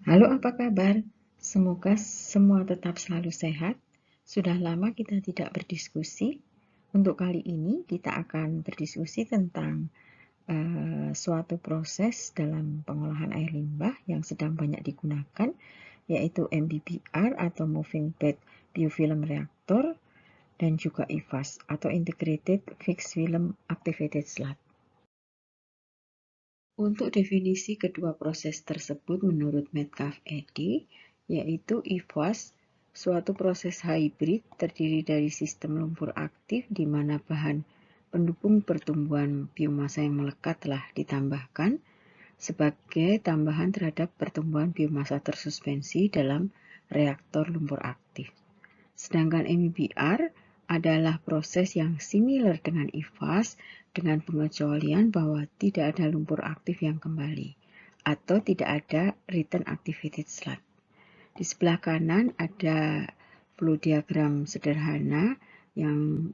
Halo, apa kabar? Semoga semua tetap selalu sehat. Sudah lama kita tidak berdiskusi. Untuk kali ini kita akan berdiskusi tentang suatu proses dalam pengolahan air limbah yang sedang banyak digunakan, yaitu MBBR atau Moving Bed Biofilm Reactor dan juga IFAS atau Integrated Fixed Film Activated Sludge. Untuk definisi kedua proses tersebut menurut Metcalf ed., yaitu IFAS, suatu proses hybrid terdiri dari sistem lumpur aktif di mana bahan pendukung pertumbuhan biomasa yang melekat telah ditambahkan sebagai tambahan terhadap pertumbuhan biomasa tersuspensi dalam reaktor lumpur aktif. Sedangkan MBR adalah proses yang similar dengan IFAS dengan pengecualian bahwa tidak ada lumpur aktif yang kembali atau tidak ada return activated sludge. Di sebelah kanan ada flow diagram sederhana yang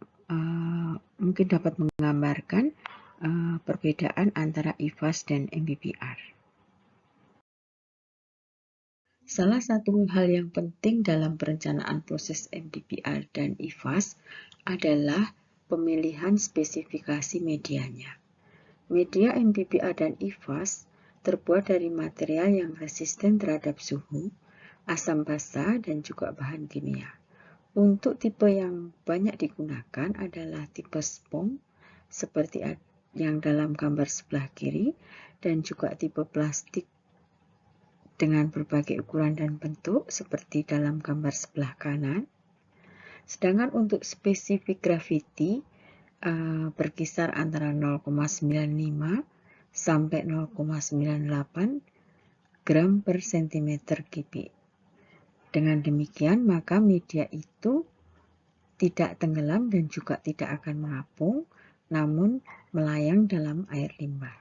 mungkin dapat menggambarkan perbedaan antara IFAS dan MBBR. Salah satu hal yang penting dalam perencanaan proses MBBR dan IFAS adalah pemilihan spesifikasi medianya. Media MBBR dan IFAS terbuat dari material yang resisten terhadap suhu, asam basa, dan juga bahan kimia. Untuk tipe yang banyak digunakan adalah tipe spong, seperti yang dalam gambar sebelah kiri, dan juga tipe plastik dengan berbagai ukuran dan bentuk seperti dalam gambar sebelah kanan. Sedangkan untuk spesifik gravity berkisar antara 0,95 sampai 0,98 gram per centimeter kubik. Dengan demikian, maka media itu tidak tenggelam dan juga tidak akan mengapung, namun melayang dalam air limbah.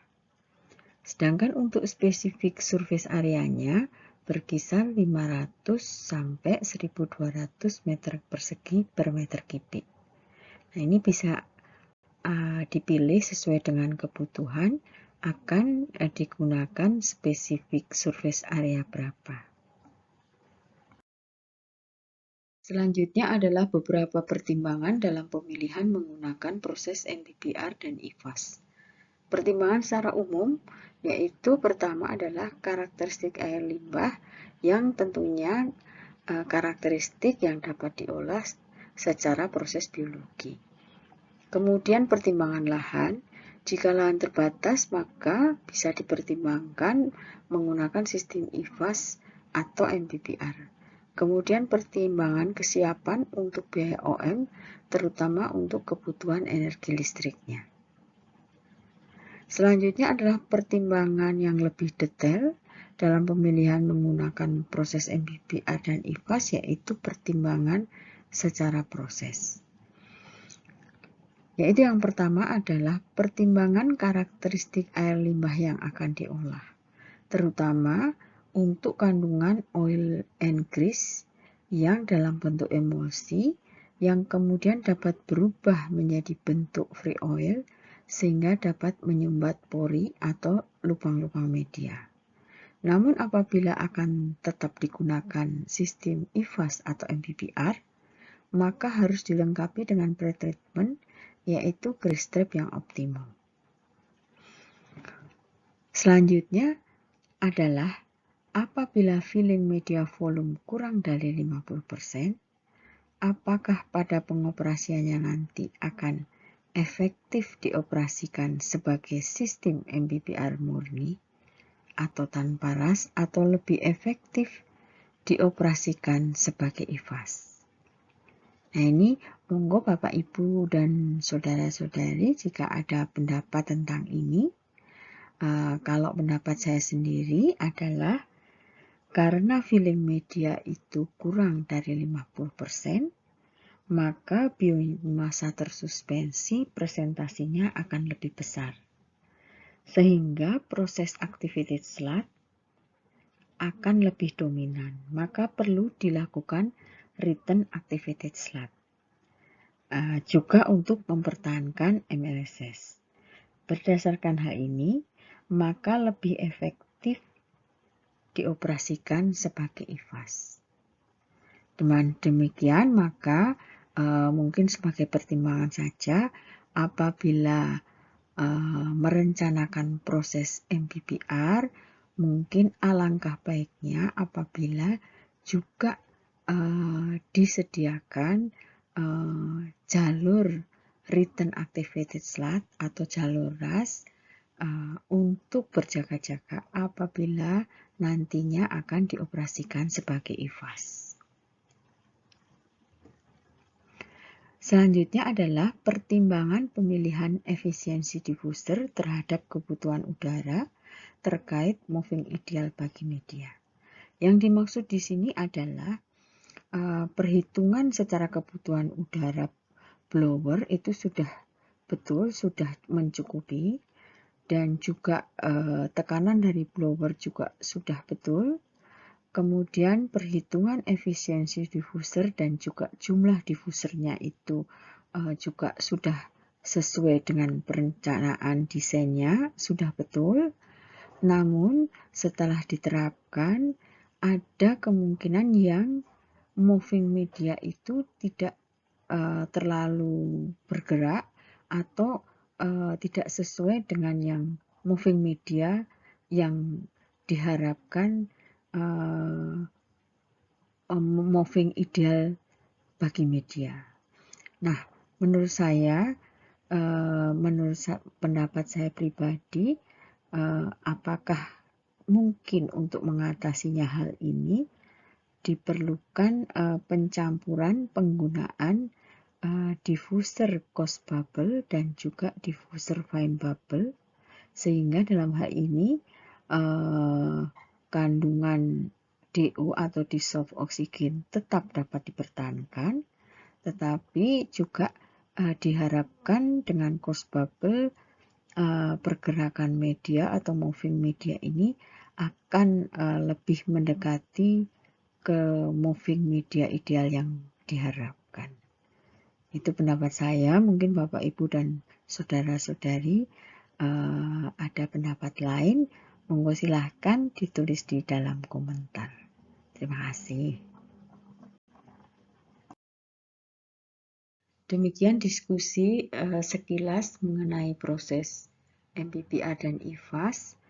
Sedangkan untuk spesifik surface areanya berkisar 500 sampai 1200 meter persegi per meter kubik. Nah, ini bisa dipilih sesuai dengan kebutuhan akan digunakan spesifik surface area berapa. Selanjutnya adalah beberapa pertimbangan dalam pemilihan menggunakan proses MBBR dan IFAS. Pertimbangan secara umum yaitu pertama adalah karakteristik air limbah yang tentunya karakteristik yang dapat diolah secara proses biologi. Kemudian pertimbangan lahan, jika lahan terbatas maka bisa dipertimbangkan menggunakan sistem IFAS atau MBBR. Kemudian pertimbangan kesiapan untuk biaya OM, terutama untuk kebutuhan energi listriknya. Selanjutnya adalah pertimbangan yang lebih detail dalam pemilihan menggunakan proses MBBR dan IFAS, yaitu pertimbangan secara proses. Yaitu yang pertama adalah pertimbangan karakteristik air limbah yang akan diolah, terutama untuk kandungan oil and grease yang dalam bentuk emulsi yang kemudian dapat berubah menjadi bentuk free oil sehingga dapat menyumbat pori atau lubang-lubang media. Namun apabila akan tetap digunakan sistem IFAS atau MBBR, maka harus dilengkapi dengan pretreatment, yaitu grease trap yang optimal. Selanjutnya adalah apabila filling media volume kurang dari 50%, apakah pada pengoperasiannya nanti akan efektif dioperasikan sebagai sistem MBBR murni atau tanpa ras, atau lebih efektif dioperasikan sebagai IFAS. Nah, ini monggo Bapak Ibu dan saudara-saudari jika ada pendapat tentang ini. Kalau pendapat saya sendiri adalah karena filling media itu kurang dari 50%, maka biomasa tersuspensi presentasinya akan lebih besar. Sehingga proses activated sludge akan lebih dominan, maka perlu dilakukan return activated sludge. Juga untuk mempertahankan MLSS. Berdasarkan hal ini, maka lebih efektif dioperasikan sebagai IFAS. Dengan demikian, maka mungkin sebagai pertimbangan saja apabila merencanakan proses MBBR, mungkin alangkah baiknya apabila juga disediakan jalur Written Activated Slot atau jalur RAS untuk berjaga-jaga apabila nantinya akan dioperasikan sebagai IFAS. Selanjutnya adalah pertimbangan pemilihan efisiensi diffuser terhadap kebutuhan udara terkait moving ideal bagi media. Yang dimaksud di sini adalah perhitungan secara kebutuhan udara blower itu sudah betul, sudah mencukupi, dan juga tekanan dari blower juga sudah betul. Kemudian perhitungan efisiensi diffuser dan juga jumlah diffusernya itu juga sudah sesuai dengan perencanaan desainnya, sudah betul. Namun setelah diterapkan ada kemungkinan yang moving media itu tidak terlalu bergerak atau tidak sesuai dengan yang moving media yang diharapkan moving ideal bagi media. Nah, menurut saya, pendapat saya pribadi, apakah mungkin untuk mengatasinya hal ini diperlukan pencampuran penggunaan diffuser Gauss bubble dan juga diffuser fine bubble, sehingga dalam hal ini kandungan DO atau dissolved oksigen tetap dapat dipertahankan, tetapi juga diharapkan dengan Gauss bubble pergerakan media atau moving media ini akan lebih mendekati ke moving media ideal yang diharapkan. Itu pendapat saya. Mungkin Bapak, Ibu, dan saudara-saudari ada pendapat lain, monggo silahkan ditulis di dalam komentar. Terima kasih. Demikian diskusi sekilas mengenai proses MBBR dan IFAS.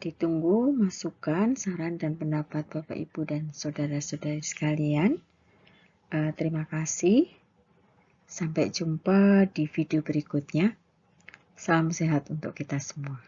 Ditunggu masukan, saran, dan pendapat Bapak, Ibu, dan saudara-saudari sekalian. Terima kasih. Sampai jumpa di video berikutnya. Salam sehat untuk kita semua.